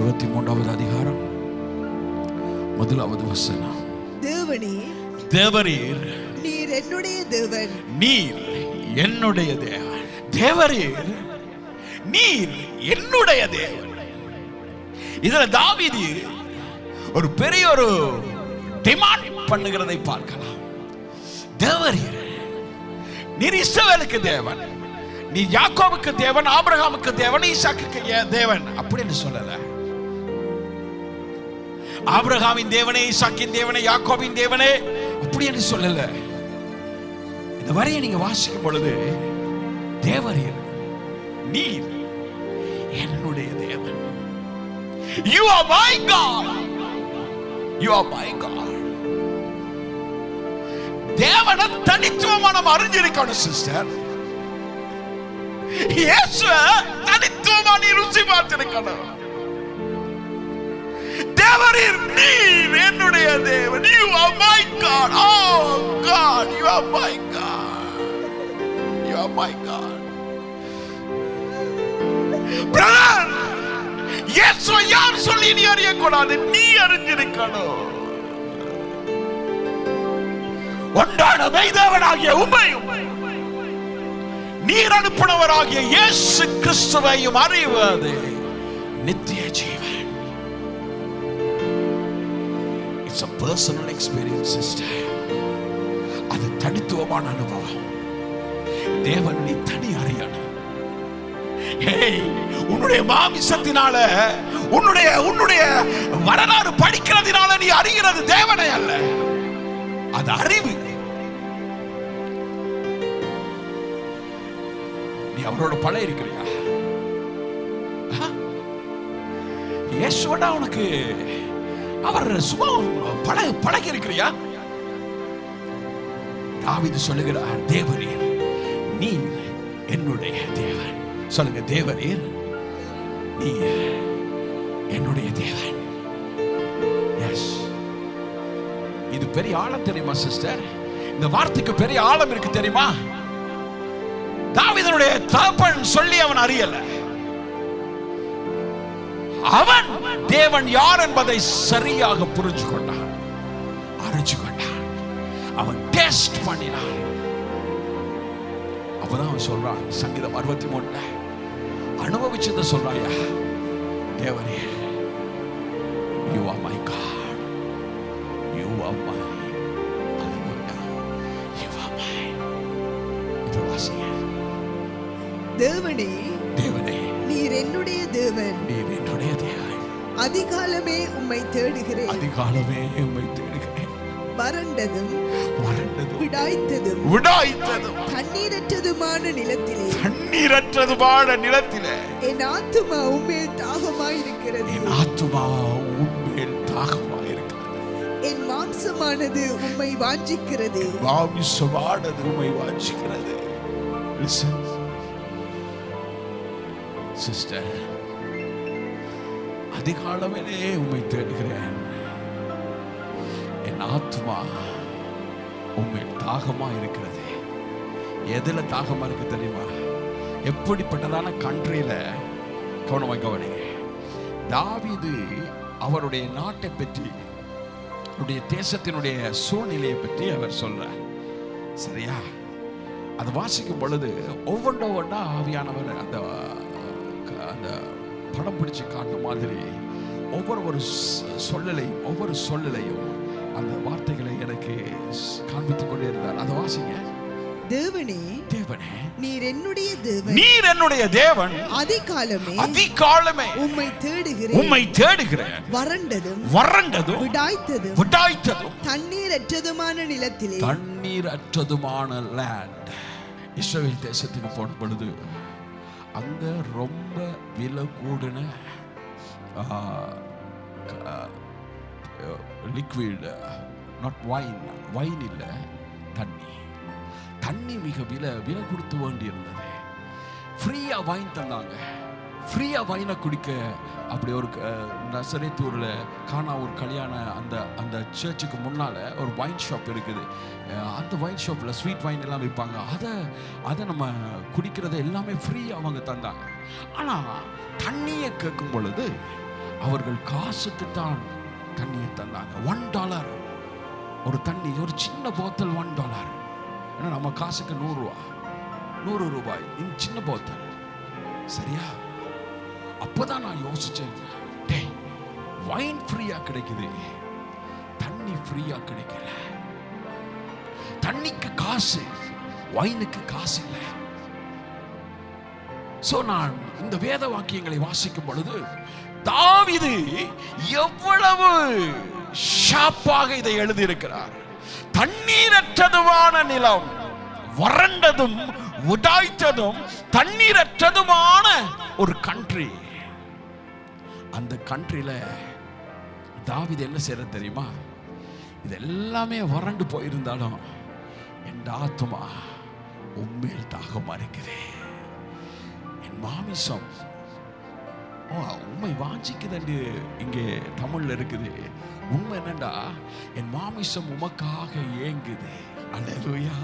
63வது அதிகாரம் முதலாவது வசனம். தேவரீர் நீர் என்னுடைய தேவன், நீர் என்னுடைய தேவன். தேவரீர் நீர் என்னுடைய தேவன். இதுல தாவீது ஒரு பெரிய ஒரு டிமாண்ட் பண்ணுகிறதை பார்க்கலாம். தேவரீர் நீர் இஸ்ரவேலுக்கு தேவன், நீ யாக்கோபுக்கு தேவன், ஆபிரகாமுக்கு தேவன், ஈசாக்குக்கு தேவன் அப்படின்னு சொல்லல. ஆபிரகாமின் தேவனே, ஈசாக்கின் தேவனே, யாக்கோபின் தேவனே அப்படி என்று சொல்லல. இந்த வரையை நீங்க வாசிக்கும் பொழுது தேவரீர் நீர் என்னுடைய தேவன். You are my God. You are my God. தேவன தனித்துவமான அறிஞ்சிருக்கணும் சிஸ்டர். இயேசுவ தனித்துவமா நீ ருசி பார்த்திருக்கணும். தேவரீர் நீர் என்னுடைய தேவன். You are my God. Oh God, you are my God. You are my God. Brother, இயேசுவ யார் சொல்லி நீ அறியக்கூடாது, நீ அறிஞ்சிருக்கணும். ஒன்றான மெய்தேவனாகிய உம்மையும் நீர் அனுப்பினவராகிய இயேசு கிறிஸ்துவையும் அறிவது நித்திய ஜீவன். It's a personal experience, sister. அது தனித்துவமான அனுபவம். தேவன் நீ தனி அறியணும். உன்னுடைய மாமிசத்தினால, உன்னுடைய வரலாறு படிக்கிறதுனால நீ அறிகிறது தேவனை அல்ல, அது அறிவு. நீ அவரோட பழைய இருக்கிறியா? இயேசுவோட உனக்கு அவர் சும்மா பழகி இருக்கிறியா? தாவீது சொல்லுகிறார், தேவரீர் நீர் என்னுடைய தேவன். சொல்லுங்க, தேவரீர் நீ என்னுடைய தேவன். எஸ், இது பெரிய ஆழம் தெரியுமா சிஸ்டர்? இந்த வார்த்தைக்கு பெரிய ஆழம் இருக்கு தெரியுமா? தாவீதுடைய தகப்பன் சொல்லி அவன் அறியல. அவன் தேவன் யார் என்பதை சரியாக புரிஞ்சு கொண்டான், அறிஞ்சு கொண்டான். அவன் டெஸ்ட் பண்ணினான். அப்பதான் அவன் சொல்றான், சங்கீதம் 63 அனுபவிச்சதை சொல்றாயா, தேவனே you are my God, you are my, you are my. இப்ப வாசிங்க. தேவனே தேவனே நீர் என்னுடைய தேவன், நீர் என்னுடைய தேவன். அதிகாலமே உம்மை தேடுகிறேன், அதிகாலமே உம்மை தேடுகிறேன். வறண்டதும் விடாய்த்ததும் தண்ணீரற்றதுமான நிலத்திலே, என் ஆத்துமா உம்மேல் தாகமாயிருக்கிறது, என் ஆத்துமா உம்மேல் தாகமாயிருக்கிறது. என் மாம்சமானது உம்மை வாஞ்சிக்கிறது, மாம்சமானது உம்மை வாஞ்சிக்கிறது. Listen sister, அதிகாலமே உம்மை தேடுகிறேன், என் ஆத்மா உம்மை தாகமா இருக்கிறது. எதுல தாகமா இருக்கு தெரியுமா? எப்படிப்பட்டதான கண்ட்ரியில, கவனிங்க. தாவீது அவருடைய நாட்டை பற்றி, அவருடைய தேசத்தினுடைய சூழ்நிலையை பற்றி அவர் சொல்றார். சரியா? அது வாசிக்கும் பொழுது ஒவ்வொன்றா ஆவியானவர் அந்த படம் பிடிச்சு காட்டும் மாதிரி ஒவ்வொரு சொல்லலையும் அந்த வார்த்தைகளை எனக்கு காண்பித்துக் கொண்டே இருந்தார். அதை வாசிங்க. தேவனே தேவனே நீர் என்னுடைய தேவன், நீர் என்னுடைய தேவன். அதிகாலமே உம்மை தேடுகிறேன், வறண்டதும் விடாய்த்ததும் தண்ணீரற்றதுமான நிலத்திலே, தண்ணீரற்றதுமான லேண்ட். இஸ்ரவேல் தேசத்துக்கு போன பொழுது அங்க ரொம்ப விலை கூடின லிக்விட், நாட் வைன் இல்ல, தண்ணி மிக விலை கொடுத்து வேண்டி இருந்தது. ஃப்ரீயா வைன் தந்தாங்க. ஃப்ரீயா வைனை குடிக்க அப்படி ஒரு நசரேத்தூர்ல காணா ஒரு கல்யாண அந்த சர்ச்சுக்கு முன்னால ஒரு வைன் ஷாப் இருக்குது. அந்த வைன் ஷாப்ல ஸ்வீட் வைன் எல்லாம் விற்பாங்க. அதை நம்ம குடிக்கிறது எல்லாமே ஃப்ரீயா அவங்க தந்தாங்க. ஆனா தண்ணியை கேட்கும் பொழுது அவர்கள் காசுக்கு தான் தண்ணியை தந்தாங்க. $1 ஒரு தண்ணி, ஒரு சின்ன போத்தல் $1. ஏன்னா நம்ம காசுக்கு 100 ரூபாய் இந்த சின்ன போத்தல். சரியா? அப்பதான் நான் யோசிச்சேன், டேய், வைன் ஃப்ரீயா கிடைக்குது, தண்ணி ஃப்ரீயா கிடைக்கல. தண்ணிக்கு காசு, வைனுக்கு காசு இல்லை. சோ நான் இந்த வேத வாக்கியங்களை வாசிக்கும் பொழுது தாவீது எவ்வளவு ஷார்ப்பாக இதை எழுதியிருக்கிறார். தண்ணீரற்றதுமான நிலம், வறண்டதும் உடாய்த்ததும் தண்ணீரற்றதுமான ஒரு கண்ட்ரி. அந்த கண்ட்ரியில தாவீது என்ன செய்யற தெரியுமா? இது எல்லாமே வறண்டு போயிருந்தாலும் என் ஆத்துமா உண்மையில் தாகமா இருக்குது, என் மாமிசம் உண்மை வாஞ்சிக்குது. இங்கே தமிழ்ல இருக்குது. உண்மை என்னண்டா, என் மாமிசம் உமக்காக ஏங்குது. அல்லேலூயா,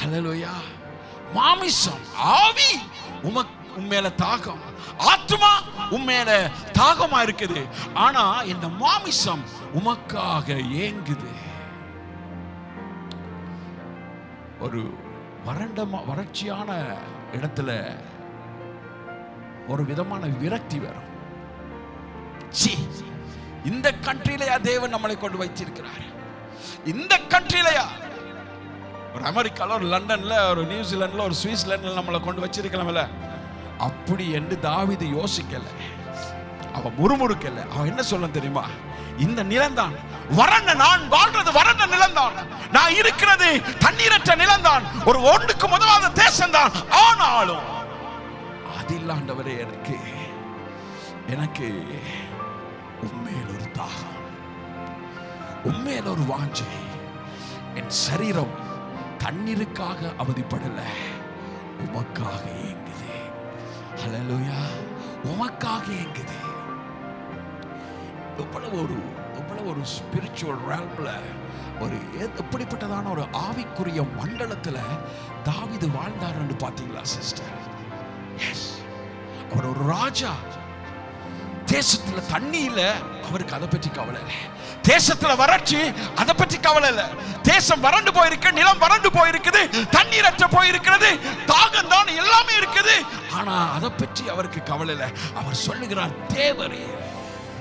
அல்லேலூயா. மாமிசம், ஆவி உண்மையில தாகம், ஆத்மா உண்மையில தாகமா இருக்குது. ஆனா இந்த மாமிசம் உமக்காக ஏங்குது. ஒரு வறட்சியான இடத்துல ஒரு விதமான விரக்தி வரும். இந்த கண்ட்ரிலையா தேவன் நம்மளை கொண்டு வைத்திருக்கிறார்? இந்த கண்ட்ரிலையா? ஒரு அமெரிக்கால, ஒரு லண்டன்ல, ஒரு நியூசிலாந்துல, ஒரு சுவிட்சர்லாந்துல நம்மளை கொண்டு வச்சிருக்கலாம்ல? அப்படி என்று தாவீது யோசிக்கல, அவன் முறுமுறுக்கல. அவன் என்ன சொல்ல தெரியுமா? இந்த நிலம்தான் வறண்ட, நான் வாழ்றது வறண்ட நிலம்தான், நான் இருக்கிறது தண்ணீரற்ற நிலம்தான், ஒரு ஒன்றுக்கு முதலாத தேசம்தான். ஆனாலும் அதில்லாண்டவரே, எனக்கு உண்மையில் ஒரு தாகம், உண்மையில் ஒரு வாஞ்சை. என் சரீரம் தண்ணீருக்காக அவதிப்படல, உமக்காக ஏங்குது. ஹல்லேலூயா, உமக்காக ஏங்குது. எவ்வளவு ஒரு ஸ்பிரிச்சுவல் realmல, ஒரு எப்படிப்பட்டதான ஒரு ஆவிக்குரிய மண்டலத்துல தாவீது வாழ்ந்தார் என்று பாத்தீங்களா சிஸ்டர்? அவர் ஒரு ராஜா. தேசத்துல தண்ணி இல்ல, அவருக்கு அதை பற்றி கவலை இல்லை. தேசத்துல வறட்சி, அதை பற்றி கவலை இல்லை. தேசம் வறண்டு போயிருக்கு, நிலம் வறண்டு போயிருக்குது, தண்ணீரற்ற போயிருக்கிறது, தாகம் தான் எல்லாமே இருக்குது. ஆனா அதை பற்றி அவருக்கு கவலை இல்லை. அவர் சொல்லுகிறார், தேவரே,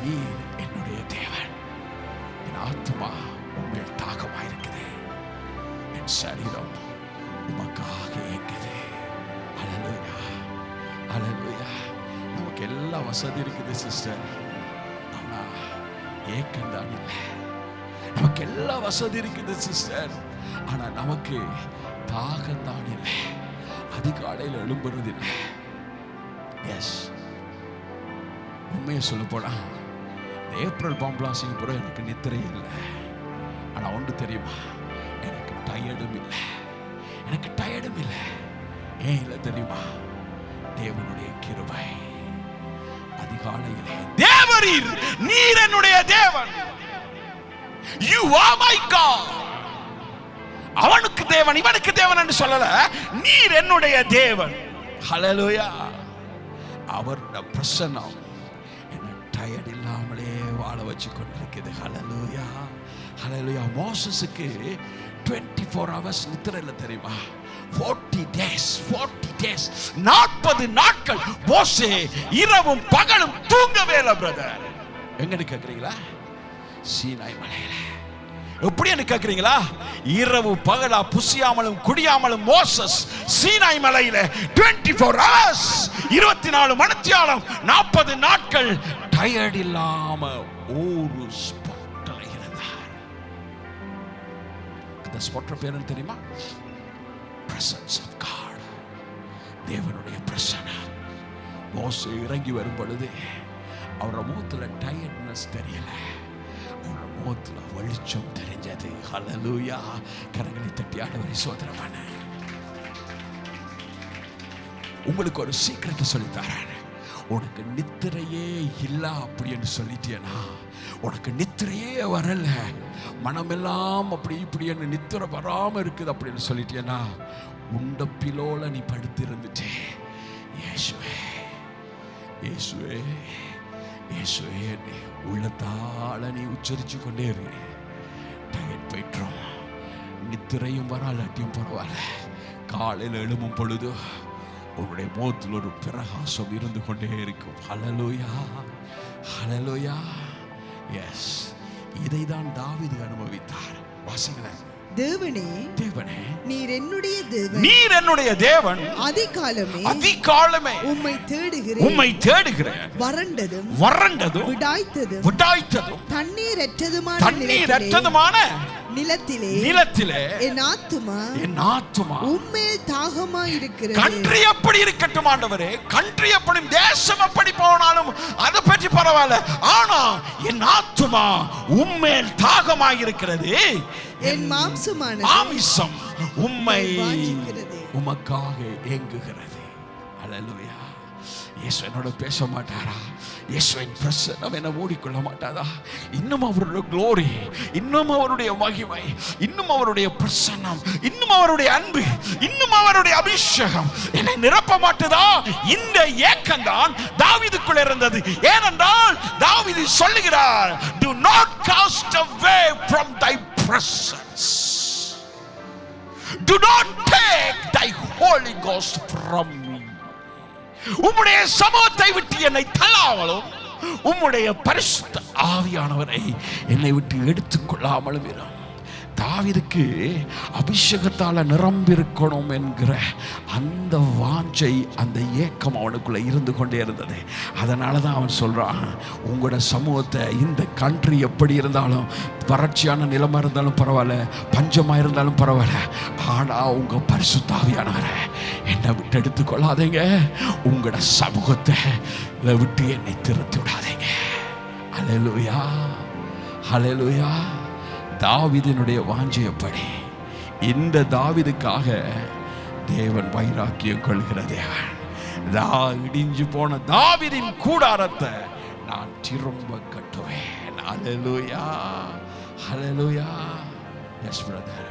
நீர் என்னுடைய தேவன், என் ஆத்மா உண்மையில் தாகமாயிருக்குது, என் சரீரம் உமக்காக ஏங்குது. அல்லேலூயா, அல்லேலூயா. நமக்கு எல்லா வசதி இருக்குது சிஸ்டர், ஆனா ஏக்கம் தான் இல்லை. நமக்கு எல்லா வசதி இருக்குது சிஸ்டர், ஆனா நமக்கு தாகம் தான் இல்லை. அதிகாலையில் எழும்புறது இல்லை. எஸ், உண்மையை சொல்ல போனா ஏப்ரல் பாம்பலாசிங் பிறகு எனக்கு நித்திரையே இல்லை. ஆனா ஒன்று தெரியுமா, எனக்கு டயர்டும் இல்லை, எனக்கு டயர்டும் இல்லை. ஏன் இல்லை தெரியுமா? தேவனுடைய கிருபை. அதிகாலையிலே தேவரீர், நீர் என்னுடைய தேவன், you are my God. அவனுக்கு தேவன், இவனுக்கு தேவன் என்று சொல்லல, நீர் என்னுடைய தேவன். ஹல்லேலூயா. அவருடைய பிரசன்னம் என்ன டயர்ட் இல்லாமலே வாழ வச்சு கொண்டிருக்குது. ஹல்லேலூயா, ஹல்லேலூயா. மோசஸுக்கு 24 hours நித்திரை இல்லை தெரியுமா? 40 days 40 நாட்கள் மோசே இரவும் பகலும் தூங்கவே இல்லை பிரதர். எங்கன்னு கேக்குறீங்களா? சீனாய் மலையில. எப்படி கேக்குறீங்களா? இரவு பகலா புசியாமலும் குடியாமலும் மோசஸ் சீனாய் மலையில 24 hours 24 மணித்தியாலம் 40 நாட்கள் டயர்ட் இல்லாம ஒரு ஸ்பாட்ல இருந்தார். அந்த ஸ்பாட் பேர் தெரியுமா? Presence of God. தேவனுடைய பிரசன்னம். மோசே இறங்கி வரும் பொழுது அவரோட முகத்துல டயர்ட்னஸ் தெரியல, அவரோட முகத்துல வெளிச்சம் தெரிஞ்சது. ஹல்லேலூயா. கரங்களை தட்டி ஆண்டவரை ஸ்தோத்திரம் பண்ணு. உங்களுக்கு ஒரு சீக்ரெட் சொல்லித்தரேன். உனக்கு நித்திரையே இல்லை அப்படின்னு சொல்லிட்டேனா, உனக்கு நித்திரையே வரல, மனமெல்லாம் அப்படி இப்படி என்ன நித்திரை வராம இருக்குது அப்படின்னு சொல்லிட்டேனா, உண்ட பிலோல நீ படுத்து இருந்துட்டே, இயேசுவே இயேசுவே இயேசுவே உள்ளத்தால நீ உச்சரிச்சு கொண்டே இரு. டயட் போயிட்டுரும், நித்திரையும் வராலாட்டியும் பரவாயில்ல, காலையில் எழும்பும் பொழுது உன்னுடைய முகத்தில் ஒரு பிரகாசம் இருந்து கொண்டே இருக்கும். ஹல்லேலூயா, ஹல்லேலூயா. எஸ், இதை தான் தாவீது அனுபவித்தார். வாசிங்களேன். தேவனே, தேவனே, நீர் என்னுடைய தேவன், நீர் என்னுடைய தேவன், அதிகாலமே அதிகாலமே உம்மை தேடுகிறேன், உம்மை தேடுகிறேன். வறண்டதும் வறண்டதும் விடாய்த்ததும் விடாய்த்ததும் தண்ணீரற்றதுமான நிலத்திலே என் ஆத்துமா உம்மேல் தாகமாய் இருக்கிறது. கண்ட்ரி எப்படி இருக்கட்டும் ஆண்டவரே, கண்ட்ரி எப்படி, தேசம் எப்படி போனாலும் அதை பற்றி பரவாயில்ல, ஆனா என் ஆத்துமா உம்மேல் தாகமாய் இருக்கிறது. என் மாம்சம் உம்மை உமக்காக ஏங்குகிறது. ஹல்லேலூயா. இயேசு என்னோட பேச மாட்டாரா? இயேசுவின் பிரசன்னம் என்ன மூடிக்கொள்ள மாட்டாதா? இன்னும் அவருடைய க்ளோரி, இன்னும் அவருடைய மகிமை, இன்னும் அவருடைய பிரசன்னம், இன்னும் அவருடைய அன்பு, இன்னும் அவருடைய அபிஷேகம் என்னை நிரப்ப மாட்டதா? இந்த ஏக்கம் தான் தாவீதுக்குள் இருந்தது. ஏனென்றால் தாவீது சொல்லுகிறார், do not cast away from thy presence, do not take thy Holy Ghost from me. உம்முடைய சமூகத்தை விட்டு என்னை தள்ளாமலும் உம்முடைய பரிசுத்த ஆவியானவரை என்னை விட்டு எடுத்துக்கொள்ளாமலும் இரு. தாவீதுக்கு அபிஷேகத்தால நிரம்பியிருக்கணும் என்கிற அந்த வாஞ்சை, அந்த ஏக்கம் அவனுக்குள்ள இருந்து கொண்டே இருந்தது. அதனால தான் அவன் சொல்றான், உங்களோட சமூகத்தை, இந்த கண்ட்ரி எப்படி இருந்தாலும், வறட்சியான நிலமா இருந்தாலும் பரவாயில்ல, பஞ்சமா இருந்தாலும் பரவாயில்ல, ஆனா உங்க பரிசுத்த ஆவியானவரை என்னை விட்டு எடுத்துக்கொள்ளாதீங்க, உங்களோட சமூகத்தை விட்டு என்னை திருத்தி விடாதீங்க. ஹல்லேலூயா, ஹல்லேலூயா. தாவீதினுடைய வாஞ்சையப்படி இந்த தாவீதுக்காக தேவன் வைராக்கியம் கொள்கிற தேவன். இடிஞ்சு போன தாவீதின் கூடாரத்தை நான் திரும்ப கட்டுவேன். ஹல்லேலூயா, ஹல்லேலூயா. எஸ் பிரதர்,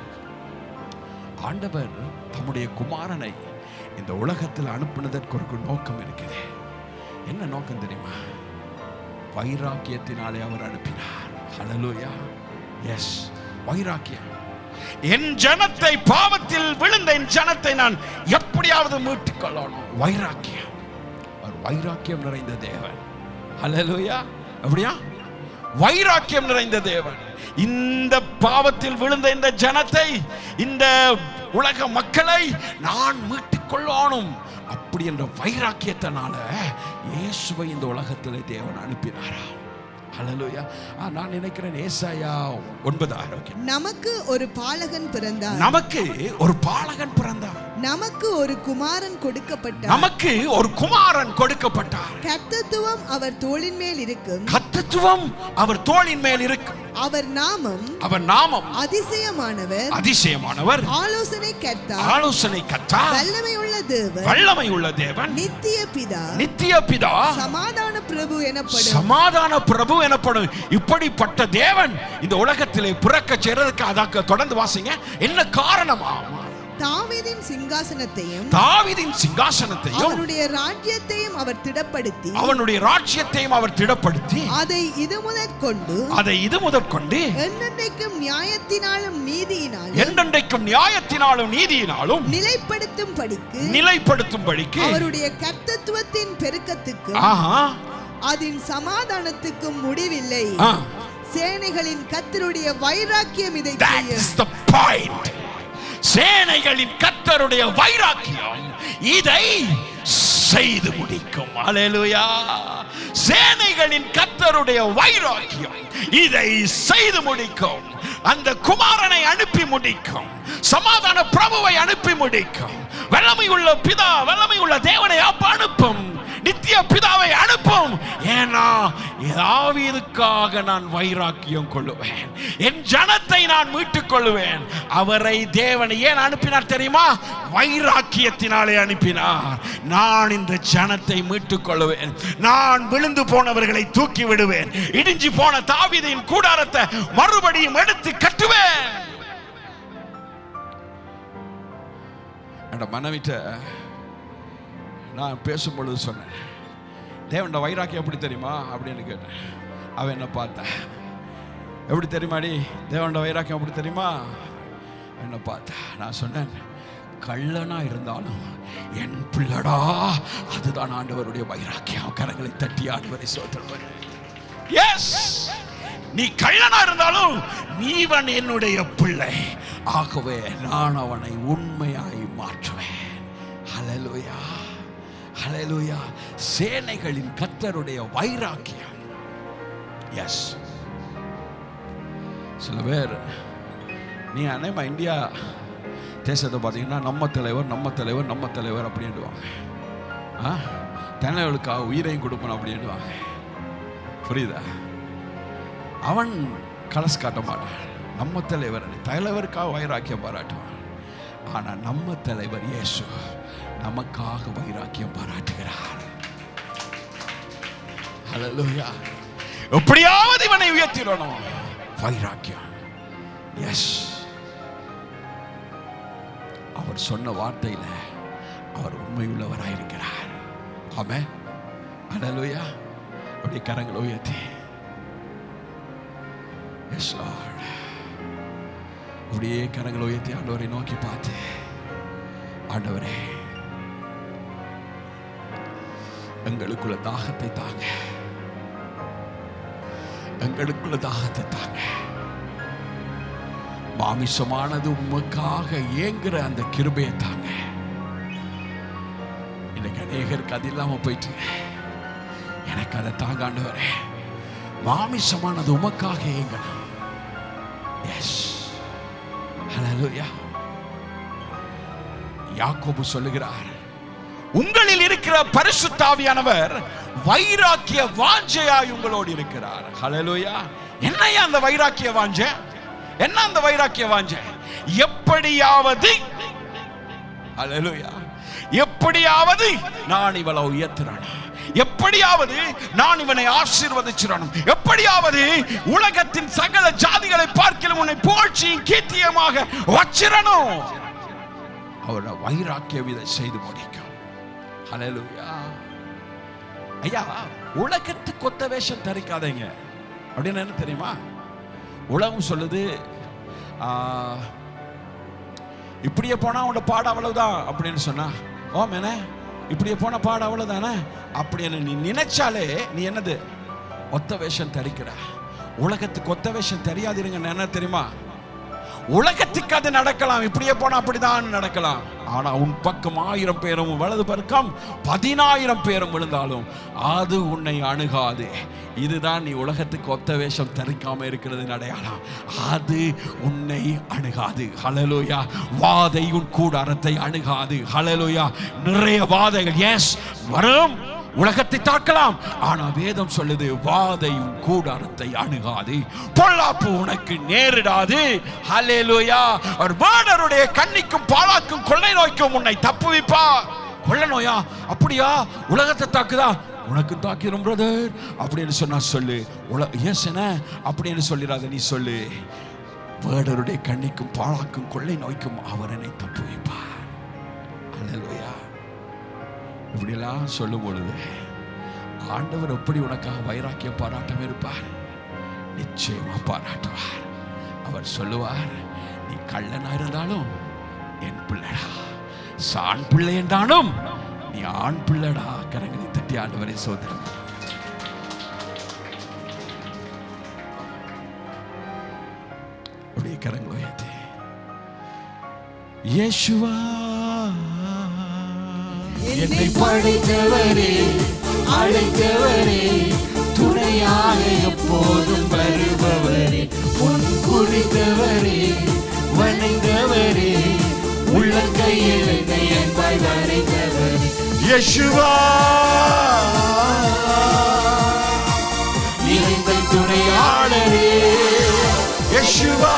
ஆண்டவர் தம்முடைய குமாரனை இந்த உலகத்தில் அனுப்பினதற்கு ஒரு நோக்கம் இருக்குது. என்ன நோக்கம் தெரியுமா? வைராக்கியத்தினாலே அவர் அனுப்பினார். ஹல்லேலூயா. எஸ், வைராக்கியம். என் ஜனத்தை, பாவத்தில் விழுந்த என் ஜனத்தை நான் எப்படியாவது மீட்டுக் கொள்ளணும். வைராக்கியம். ஒரு வைராக்கியம் நிறைந்த தேவன். ஹல்லேலூயா. அப்படியா? வைராக்கியம் நிறைந்த தேவன். இந்த பாவத்தில் விழுந்த இந்த ஜனத்தை, இந்த உலக மக்களை நான் மீட்டுக் கொள்ளணும். அப்படி என்ற வைராக்கியத்தினால இயேசுவை இந்த உலகத்திலே தேவன் அனுப்பினாரா? ஹல்லேலூயா. நான் நினைக்கிறேன் ஏசாயா 9:6, நமக்கு ஒரு பாலகன் பிறந்தார், நமக்கு ஒரு பாலகன் பிறந்தார், நமக்கு ஒரு குமாரன் கொடுக்கப்பட்டார், நமக்கு ஒரு குமாரன் கொடுக்கப்பட்டார், கர்த்தத்துவம் அவர் தோளின் மேல் இருக்கும், கர்த்தத்துவம் அவர் தோளின் மேல் இருக்கும், அவர் நாமம் அதிசயமானவர், ஆலோசனை கர்த்தா, வல்லமை உள்ள தேவன், நித்திய பிதா, சமாதான பிரபு எனப்படும். இப்படிப்பட்ட தேவன் இந்த உலகத்திலே பிறக்க செய்யறதுக்கு அதாக்க தொடர்ந்து வாசிங்க. என்ன காரணமா? தாவீதின் சிங்காசனத்தையும் அவனுடைய ராஜ்யத்தையும் அவர் திடப்படுத்தி அதை இது முதற்கொண்டு என்றென்றைக்கும் நியாயத்தினாலும் நீதியினாலும் நிலைப்படுத்தும்படிக்கு அவருடைய கர்த்தத்துவத்தின் பெருக்கத்துக்கு அதன் சமாதானத்துக்கும் முடிவில்லை. சேனைகளின் கர்த்தருடைய வைராக்கியம் இதை செய்யும். சேனைகளின் கர்த்தருடைய வைராக்கியம் இதை செய்து முடிக்கும். ஹல்லேலூயா. சேனைகளின் கர்த்தருடைய வைராக்கியம் இதை செய்து முடிக்கும். அந்த குமாரனை அனுப்பி முடிக்கும், சமாதான பிரபுவை அனுப்பி முடிக்கும், வல்லமை உள்ள பிதா, வல்லமை உள்ள தேவனை அனுப்பும், நித்திய பிதாவை அனுப்பும். ஏன்னா தாவீதுக்காக நான் வைராக்கியம் கொள்ளுவேன், என் ஜனத்தை நான் மீட்டுக் கொள்ளுவேன். அவரை தேவனை ஏன் அனுப்பினார் தெரியுமா? வைராக்கியத்தினாலே அனுப்பினார். நான் இந்த ஜனத்தை மீட்டுக் கொள்ளுவேன், நான் விழுந்து போனவர்களை தூக்கி விடுவேன், இடிஞ்சு போன தாவீதின் கூடாரத்தை மறுபடியும் எடுத்து கட்டுவேன். என் மனைவிட்ட நான் பேசும்பொழுது சொன்னேன், தேவனோட வைராக்கியம் எப்படி தெரியுமா அப்படின்னு கேட்டேன். அவன் என்ன பார்த்தா, எப்படி தெரியுமாடி தேவனோட வைராக்கியம் எப்படி தெரியுமா என்ன பார்த்தா. நான் சொன்னேன், கள்ளனா இருந்தாலும் என் பிள்ளடா, அதுதான் ஆண்டவருடைய வைராக்கியம். கரங்களை தட்டி ஆண்டவரை சோதனை. எஸ், நீ கள்ளனா இருந்தாலும் நீவன் என்னுடைய பிள்ளை, ஆகவே நான் அவனை உண்மையாய் மாற்றுவேன். ஹல்லேலூயா, ஹல்லேலூயா. சேனைகளின் கர்த்தருடைய வைராக்கியம். எஸ், சில பேர் நீ அநேகமா இந்தியா தேசத்தை பார்த்தீங்கன்னா நம்ம தலைவர் நம்ம தலைவர் நம்ம தலைவர் அப்படின்டுவாங்க. தலைவர்களுக்காக உயிரையும் கொடுக்கணும் அப்படின்டுவாங்க. புரியுதா? அவன் கலஸ் காட்ட மாட்டான். நம்ம தலைவர் தலைவருக்காக வைராக்கியம் பாராட்டுவான். ஆனால் நம்ம தலைவர் இயேசு நமக்காக வைராக்கியம் பாராட்டுகிறார். ஹல்லேலூயா. எப்படியாவது இவனை உயர்த்திடணும், வைராக்கியம். எஸ், அவர் சொன்ன வார்த்தையில அவர் உண்மையுள்ளவராயிருக்கிறார். ஆமென், ஹல்லேலூயா. அப்படியே கரங்களை உயர்த்தி எஸ் லார்ட், அப்படியே கரங்களை உயர்த்தி ஆண்டவரை நோக்கி பார்த்து, ஆண்டவரே எங்களுக்குள்ள தாகத்தை தாங்க, எங்களுக்குள்ள தாகத்தை தாங்க. மாமிசமானது உமக்காக ஏங்குற அந்த கிருபையை தாங்க. இன்னைக்கு அநேகருக்கு அது இல்லாம போயிட்டு, எனக்கு அதை தாங்க ஆண்டவரே. மாமிசமானது உமக்காக ஏங்கணும். எஸ், ஹல்லேலூயா. யாக்கோபு சொல்லுகிறார், உங்களில் இருக்கிற பரிசுத்த ஆவியானவர் வைராக்கிய வாஞ்சையாய் உங்களோடு இருக்கிறார். ஹல்லேலூயா. என்னையா அந்த வைராக்கிய வாஞ்சை? என்ன அந்த வைராக்கிய வாஞ்சை? எப்படியாவது, ஹல்லேலூயா, எப்படியாவது நான் இவளை உயர்த்துறேன், எப்படியாவது நான் இவனை ஆசீர்வதிச்சிடணும், எப்படியாவது உலகத்தின் சகல ஜாதிகளை பார்க்கலும் உன்னை புகழ்ச்சியும் கீர்த்தியமாக வச்சிடணும். அவரோட வைராக்கியம் இதை செய்து முடிக்கும். ஹல்லேலூயா. ஐயா, உலகத்துக்கு ஒத்த வேஷம் தரிக்காதீங்க அப்படின்னு என்ன தெரியுமா? உலகம் சொல்லுது, இப்படியே போனா உன்னோட பாடம் அவ்வளவுதான் அப்படின்னு சொன்னா, ஓ மேன இப்படியே போன பாடம் அவ்வளவுதானே அப்படின்னு நீ நினைச்சாலே நீ என்னது ஒத்த வேஷம் தரிக்கிற. உலகத்துக்கு ஒத்த வேஷம் தெரியாதிருங்க. என்ன தெரியுமா? உலகத்துக்கு அது நடக்கலாம், இப்படியே போனா அப்படிதான் நடக்கலாம். ஆனா உன் பக்கம் 1000 பேரும் வலது பக்கம் 10,000 பேரும் விழுந்தாலும் அது உன்னை அணுகாது. இதுதான் நீ உலகத்துக்கு ஒத்த வேஷம் தரிக்காம இருக்கிறது அடையாளம். அது உன்னை அணுகாது. ஹல்லேலூயா. வாதை உன் கூடாரத்தை அணுகாது. ஹல்லேலூயா. நிறைய வாதைகள் எஸ் வரும், உலகத்தை தாக்கலாம். ஆனா வேதம் சொல்லுது, வாதையும் கூடாரத்தை அணுகாது, பொல்லாப்பு உனக்கு நேரிடாது. ஹல்லேலூயா. அவர் வேடருடைய கண்ணிக்கும் பாலாக்கும் கொள்ளை நோய்க்கும் உன்னை தப்புவிப்பா. கொள்ளை நோயா? அப்படியா? உலகத்தை தாக்குதா? உனக்கு தாக்கிரும் பிரதர் அப்படின்னு சொன்னா சொல்லு. எஸ் என்ன அப்படின்னு சொல்லிடாத, நீ சொல்லு, வேடருடைய கண்ணிக்கும் பாலாக்கும் கொள்ளை நோய்க்கும் அவர் என்னை தப்புவிப்பார். ஹல்லேலூயா. இப்படியெல்லாம் சொல்லும் பொழுது ஆண்டவர் எப்படி உனக்காக வைராக்கியம் பாராட்டம் இருப்பார்? நிச்சயமா பாராட்டுவார். அவர் சொல்லுவார், நீ கள்ளனா இருந்தாலும் என் பிள்ளைடா, சான் பிள்ளை என்றாலும் நீ ஆண் பிள்ளைடா. கரங்களை தட்டி ஆண்டவரை சோதனை. அப்படியே கரங்களை உயர்த்தி, இயேசுவா என்னை படைத்தவரே, அழைத்தவரே, துணையாக எப்போதும் வருபவரே, முன் குறித்தவரே, வணங்கவரே, உள்ளங்கையில் என்னை அன்பாய் வரைந்தவரே, இயேசுவா நிறைந்த துணையாளரே, இயேசுவா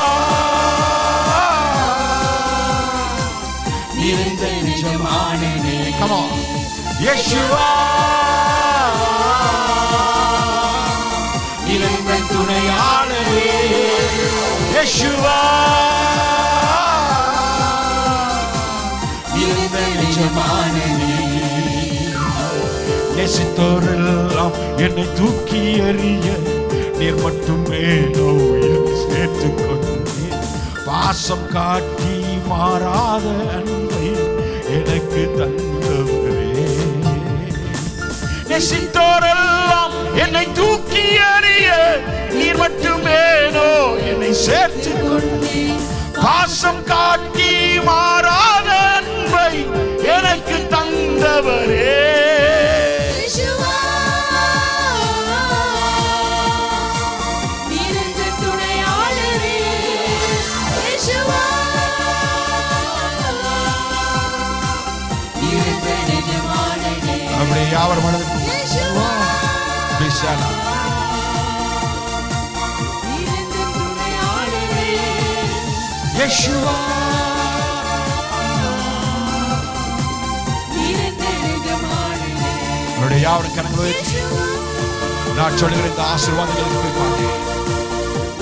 நிறைந்த நிஜமானனே. Come on. இயேசுவா நிறைந்த துணையாளரே, இயேசுவா நிறைந்த நிஜமானனே. நேசித்தோரெல்லாம் என்னை தூக்கி எறிய நீர் மட்டுமே சேர்த்துக் கொண்டீர். பாசம் காட்டி மாறாத அன்பை எனக்கு தந்தவரே. நேசித்தோரெல்லாம் என்னை தூக்கி எறிய நீர் மட்டுமே என்னை சேர்த்துக் கொண்டீர். பாசம் காட்டி மாறாத அன்பை எனக்கு தந்தவரே. அப்படியே யாவர் மனதில் யேசுவா அவருடைய யாவர் கரங்களை நான் சொல்லுகிற இந்த ஆசீர்வாதங்களுக்கு போய் பாருங்க.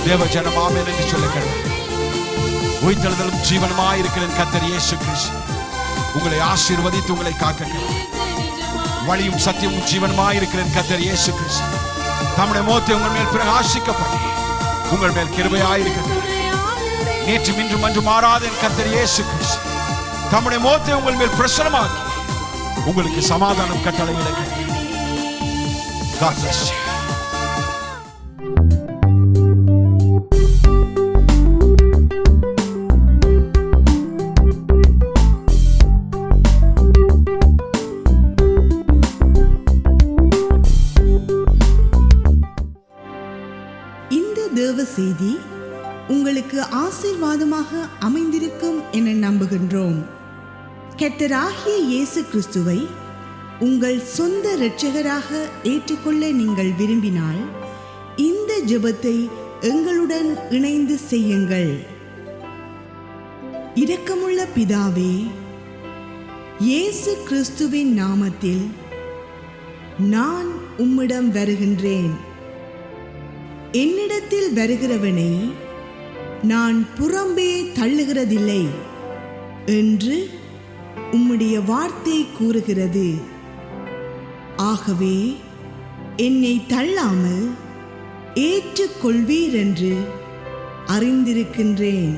தேவ ஜனமாமே என்று சொல்லுங்கள். உயிர்த்தெழுதலும் ஜீவனமாய் இருக்கிற கர்த்தர் இயேசு கிறிஸ்து உங்களை ஆசீர்வதித்து உங்களை காக்க வழியும் சத்தியமும் ஜீவனமாய் இருக்கிற கர்த்தர் இயேசு கிறிஸ்து தம்முடைய முகத்தை உங்கள் மேல் பிரகாசிக்கப்படி உங்கள் மேல் கிருபையாய் இருக்கிறது. நேற்றும் இன்றும் அன்று மாறாத கர்த்தர் இயேசு கிறிஸ்து தம்முடைய முகத்தை உங்கள் மேல் பிரசன்னமாக்கி உங்களுக்கு சமாதானம் கட்டளையிடுகிறார். God bless you. தேவ செய்தி உங்களுக்கு ஆசீர்வாதமாக அமைந்திருக்கும் என நம்புகின்றோம். கர்த்தராகிய இயேசு கிறிஸ்துவை உங்கள் சொந்த இரட்சகராக ஏற்றுக்கொள்ள நீங்கள் விரும்பினால் இந்த ஜெபத்தை எங்களுடன் இணைந்து செய்யுங்கள். இரக்கமுள்ள பிதாவே, இயேசு கிறிஸ்துவின் நாமத்தில் நான் உம்மிடம் வருகின்றேன். என்னிடத்தில் வருகிறவனை நான் புறம்பே தள்ளுகிறதில்லை என்று உம்முடைய வார்த்தை கூறுகிறது. ஆகவே என்னை தள்ளாமல் ஏற்றுக்கொள்வீர் என்று அறிந்திருக்கின்றேன்.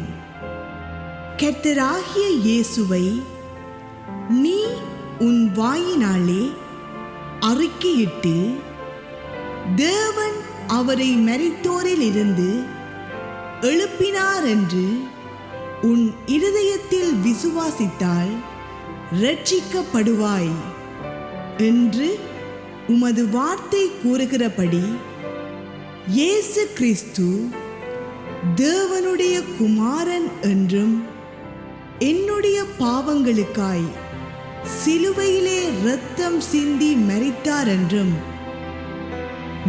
கர்த்தராகிய இயேசுவை நீ உன் வாயினாலே அறிக்கையிட்டு தேவன் அவரை மரித்தோரில் இருந்து எழுப்பினார் என்று உன் இருதயத்தில் விசுவாசித்தால் இரட்சிக்கப்படுவாய் என்று உமது வார்த்தை கூறுகிறபடி இயேசு கிறிஸ்து தேவனுடைய குமாரன் என்றும் என்னுடைய பாவங்களுக்காய் சிலுவையிலே இரத்தம் சிந்தி மரித்தார் என்றும்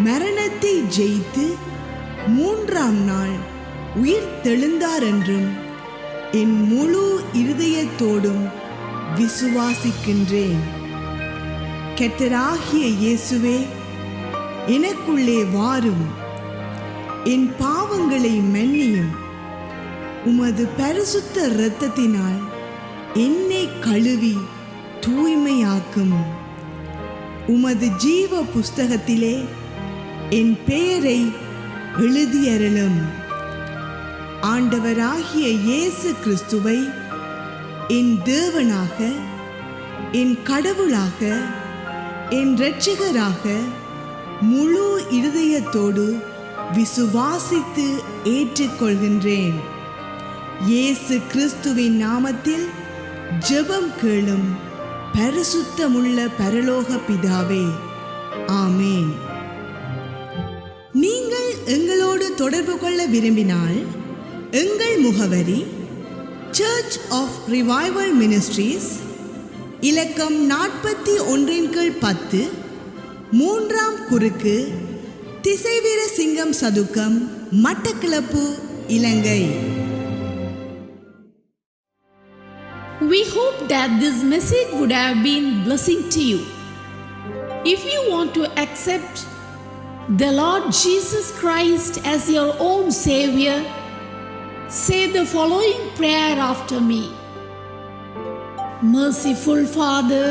மரணத்தை ஜெயித்து 3ஆம் நாள் உயிர் தெழுந்தார் என்றும் என் முழு இருதயத்தோடும் விசுவாசிக்கின்றேன். கர்த்தராகிய இயேசுவே, எனக்குள்ளே வாரும், என் பாவங்களை மன்னியும், உமது பரிசுத்த இரத்தத்தினால் என்னை கழுவி தூய்மையாக்கும். உமது ஜீவ புஸ்தகத்திலே என் பெயரை எழுதியருளும். ஆண்டவராகிய இயேசு கிறிஸ்துவை என் தேவனாக, என் கடவுளாக, என் இரட்சகராக முழு இருதயத்தோடு விசுவாசித்து ஏற்றுக்கொள்கின்றேன். இயேசு கிறிஸ்துவின் நாமத்தில் ஜெபம் கேளும் பரிசுத்தமுள்ள பரலோக பிதாவே, ஆமேன். நீங்கள் எங்களோடு தொடர்பு கொள்ள விரும்பினால் எங்கள் முகவரி சர்ச் ஆஃப் ரிவைவல் மினிஸ்ட்ரீஸ், இலக்கம் 41/10, 3ஆம் குறுக்கு, திசைவீர சிங்கம் சதுக்கம், மட்டக்களப்பு, இலங்கை. We hope that this message would have been blessing to you. If you want to accept the Lord Jesus Christ as your own Savior, say the following prayer after me. Merciful Father,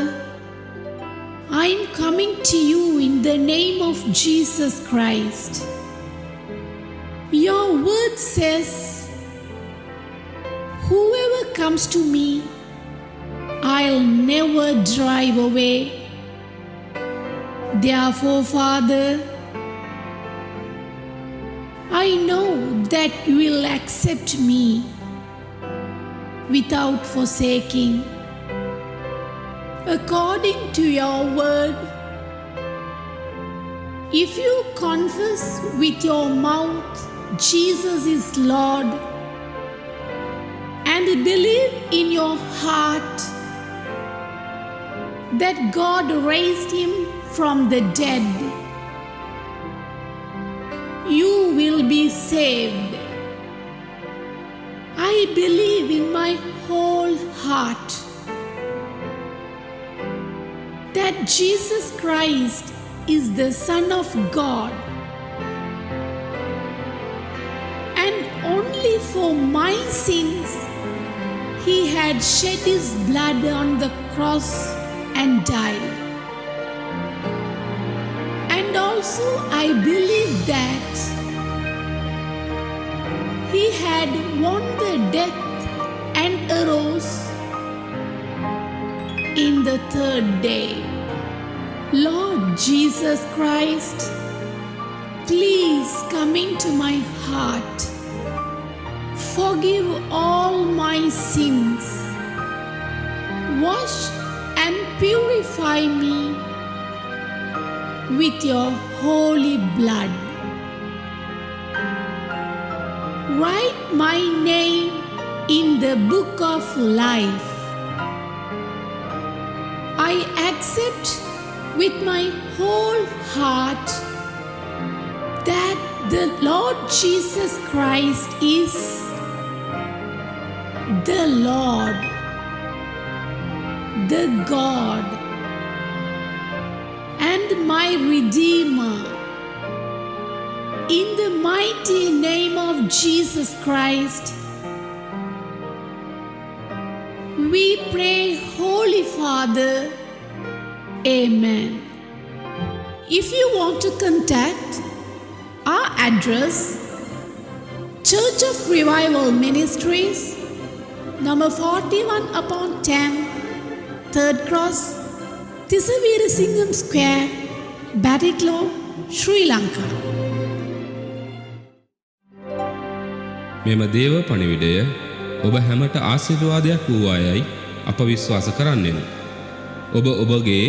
I am coming to you in the name of Jesus Christ. Your word says, whoever comes to me, I'll never drive away. Therefore, Father, I know that you will accept me without forsaking. According to your word, if you confess with your mouth Jesus is Lord and believe in your heart that God raised him from the dead, you will be saved. I believe in my whole heart that Jesus Christ is the Son of God, and only for my sins he had shed his blood on the cross and died. And also I believe that he had won the death and arose in the third day. Lord Jesus Christ, please come into my heart. Forgive all my sins. Wash and purify me with your holy blood. Write my name in the book of life. I accept with my whole heart that the Lord Jesus Christ is the Lord, the God, and my Redeemer. In the mighty name of Jesus Christ, we pray, Holy Father. Amen. If you want to contact our address, Church of Revival Ministries, number 41/10, 3rd Cross, Thisaveerasingham Square, Batticalow, Sri Lanka. මෙම දේව පණිවිඩය ඔබ හැමට ආශිර්වාදයක් වූවායයි අප විශ්වාස කරන්නෙමු. ඔබ ඔබගේ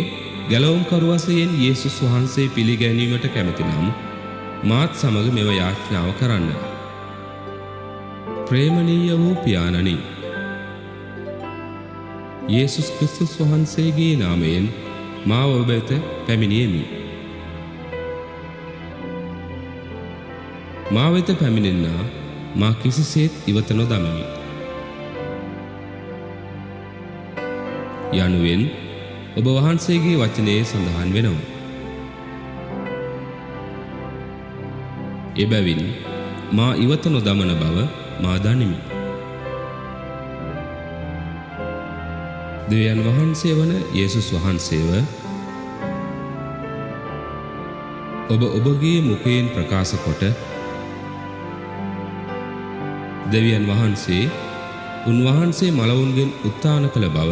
ගැලවුම්කරු වශයෙන් යේසුස් වහන්සේ පිළිගැනීමට කැමති නම් මාත් සමග මෙම යාඥාව කරන්න. ප්‍රේමණීය වූ පියාණනි, යේසුස් ක්‍රිස්තුස් වහන්සේගේ නාමයෙන් මා ඔබ වෙත පැමිණියෙමි. මා වෙත පැමිණෙන්නා මා කිසිසේත් ඉවත නොදමමි. යනුවෙන් ඔබ වහන්සේගේ වචනයේ සඳහන් වෙනවා. එබැවින් මා ඉවත නොදමන බව මා දනිමි. දෙවියන් වහන්සේ වන යේසුස් වහන්සේව ඔබ ඔබගේ මුඛයෙන් ප්‍රකාශ කොට දෙවියන් වහන්සේ උන්වහන්සේ මලවුන්ගෙන් උත්ථාන කළ බව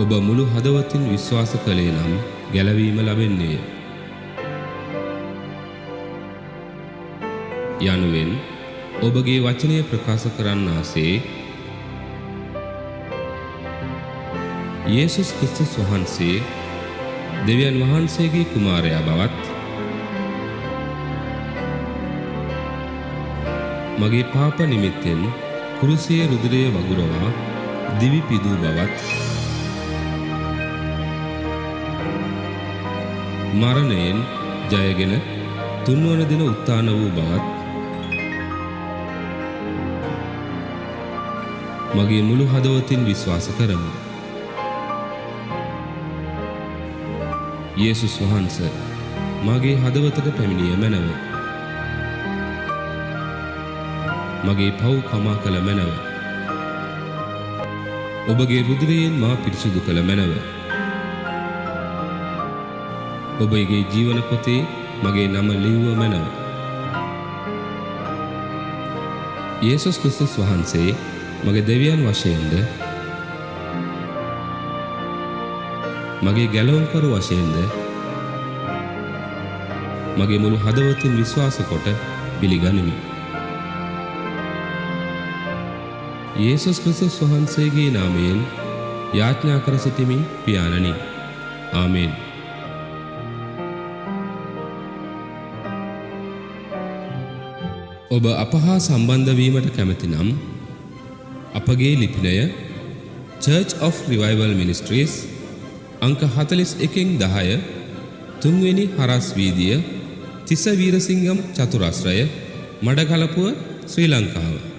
ඔබ මුළු හදවතින් විශ්වාස කළේ නම් ගැලවීම ලැබෙන්නේය. යනුවෙන් ඔබගේ වචනය ප්‍රකාශ කරන්නාසේ යේසුස් ක්‍රිස්තුස් වහන්සේ දෙවියන් වහන්සේගේ කුමාරයා බවත් මගේ පාප නිමිත්තෙන් කුරුසියේ රුධිරය වගුරවා දිවි පිදූ බවත් මරණයෙන් ජයගෙන තුන්වන දින උත්ථාන වූ බවත් මගේ මුළු හදවතින් විශ්වාස කරමි. යේසුස් වහන්සේ මගේ හදවතට පැමිණිය මැනව. මගේ පව් කමා කළ මැනව. ඔබගේ රුධිරයෙන් මා පිරිසුදු කළ මැනව. ඔබගේ ජීවන පොතේ මගේ නම ලිව්ව මැනව. යේසුස් ක්‍රිස්තුස් වහන්සේ මගේ දෙවියන් වශයෙන්ද මගේ ගැලවුම්කරු වශයෙන්ද මගේ මුළු හදවතින් විශ්වාස කොට පිළිගනිමි. යේසුස් ක්‍රිස්තුස් වහන්සේගේ නාමයෙන් යාඥා කර සිටිමි පියාණනි. ආමේන්. ඔබ අප හා සම්බන්ධ වීමට කැමති නම් අපගේ ලිපිනය Church of Revival Ministries අංක 41-10 3වෙනි හරස් වීදිය තිස්ස වීරසිංගම් චතුරස්‍රය මඩකලපුව ශ්‍රී ලංකාව.